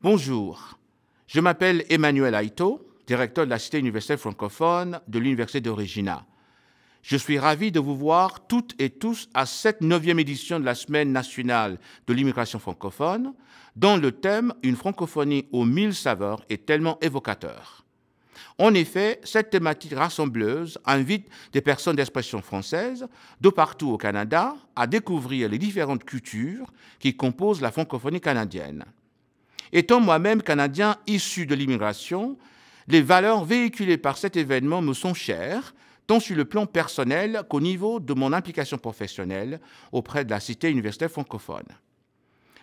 Bonjour, je m'appelle Emmanuel Aito, directeur de la Cité universitaire francophone de l'Université de Regina. Je suis ravi de vous voir toutes et tous à cette 9e édition de la Semaine nationale de l'immigration francophone, dont le thème « Une francophonie aux 1000 saveurs » est tellement évocateur. En effet, cette thématique rassembleuse invite des personnes d'expression française de partout au Canada à découvrir les différentes cultures qui composent la francophonie canadienne. Étant moi-même canadien issu de l'immigration, les valeurs véhiculées par cet événement me sont chères, tant sur le plan personnel qu'au niveau de mon implication professionnelle auprès de la Cité universitaire francophone.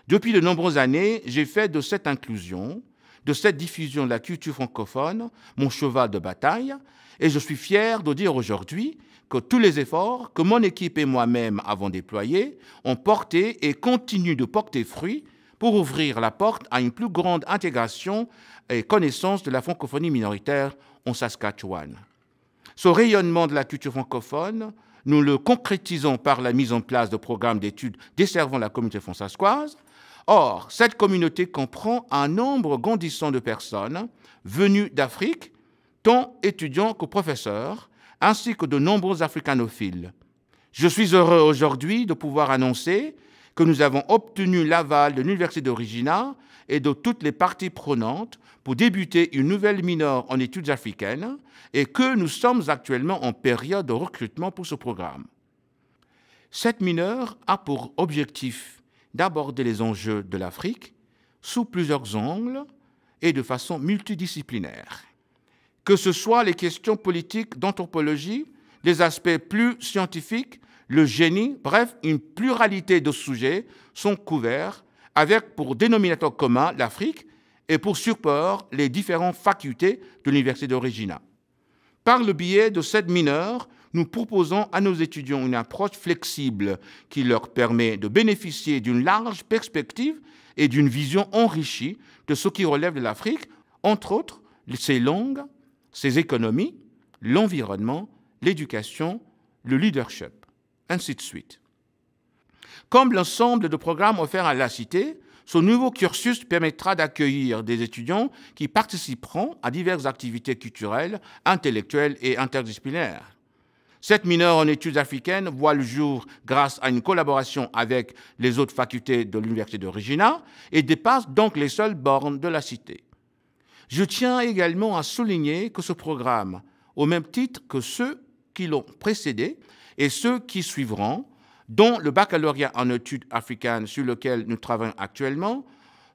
Depuis de nombreuses années, j'ai fait de cette inclusion, de cette diffusion de la culture francophone, mon cheval de bataille, et je suis fier de dire aujourd'hui que tous les efforts que mon équipe et moi-même avons déployés ont porté et continuent de porter fruit pour ouvrir la porte à une plus grande intégration et connaissance de la francophonie minoritaire en Saskatchewan. Ce rayonnement de la culture francophone, nous le concrétisons par la mise en place de programmes d'études desservant la communauté fransaskoise. Or, cette communauté comprend un nombre grandissant de personnes venues d'Afrique, tant étudiants que professeurs, ainsi que de nombreux africanophiles. Je suis heureux aujourd'hui de pouvoir annoncer que nous avons obtenu l'aval de l'Université de Regina et de toutes les parties prenantes pour débuter une nouvelle mineure en études africaines et que nous sommes actuellement en période de recrutement pour ce programme. Cette mineure a pour objectif d'aborder les enjeux de l'Afrique sous plusieurs angles et de façon multidisciplinaire. Que ce soit les questions politiques d'anthropologie, les aspects plus scientifiques, le génie, bref, une pluralité de sujets sont couverts avec pour dénominateur commun l'Afrique et pour support les différentes facultés de l'Université de Regina. Par le biais de cette mineure, nous proposons à nos étudiants une approche flexible qui leur permet de bénéficier d'une large perspective et d'une vision enrichie de ce qui relève de l'Afrique, entre autres ses langues, ses économies, l'environnement, l'éducation, le leadership, ainsi de suite. Comme l'ensemble de programmes offerts à la Cité, ce nouveau cursus permettra d'accueillir des étudiants qui participeront à diverses activités culturelles, intellectuelles et interdisciplinaires. Cette mineure en études africaines voit le jour grâce à une collaboration avec les autres facultés de l'Université de Regina et dépasse donc les seules bornes de la Cité. Je tiens également à souligner que ce programme, au même titre que ceux qui l'ont précédé et ceux qui suivront, dont le baccalauréat en études africaines sur lequel nous travaillons actuellement,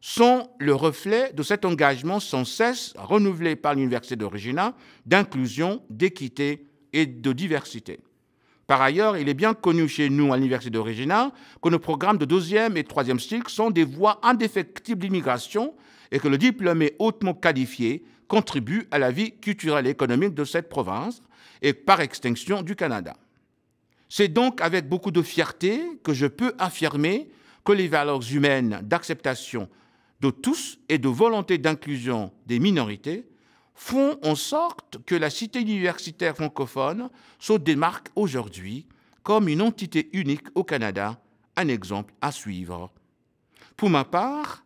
sont le reflet de cet engagement sans cesse renouvelé par l'Université de Regina d'inclusion, d'équité et de diversité. Par ailleurs, il est bien connu chez nous à l'Université de Regina que nos programmes de 2e et 3e cycle sont des voies indéfectibles d'immigration et que le diplômé hautement qualifié contribue à la vie culturelle et économique de cette province et par extension du Canada. C'est donc avec beaucoup de fierté que je peux affirmer que les valeurs humaines d'acceptation de tous et de volonté d'inclusion des minorités font en sorte que la Cité universitaire francophone se démarque aujourd'hui comme une entité unique au Canada, un exemple à suivre. Pour ma part,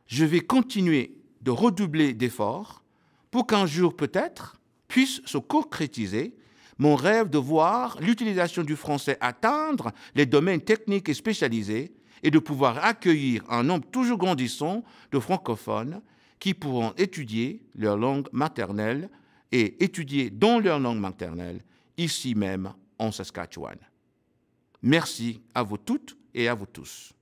je vais continuer de redoubler d'efforts pour qu'un jour peut-être puisse se concrétiser mon rêve de voir l'utilisation du français atteindre les domaines techniques et spécialisés et de pouvoir accueillir un nombre toujours grandissant de francophones qui pourront étudier leur langue maternelle et étudier dans leur langue maternelle, ici même en Saskatchewan. Merci à vous toutes et à vous tous.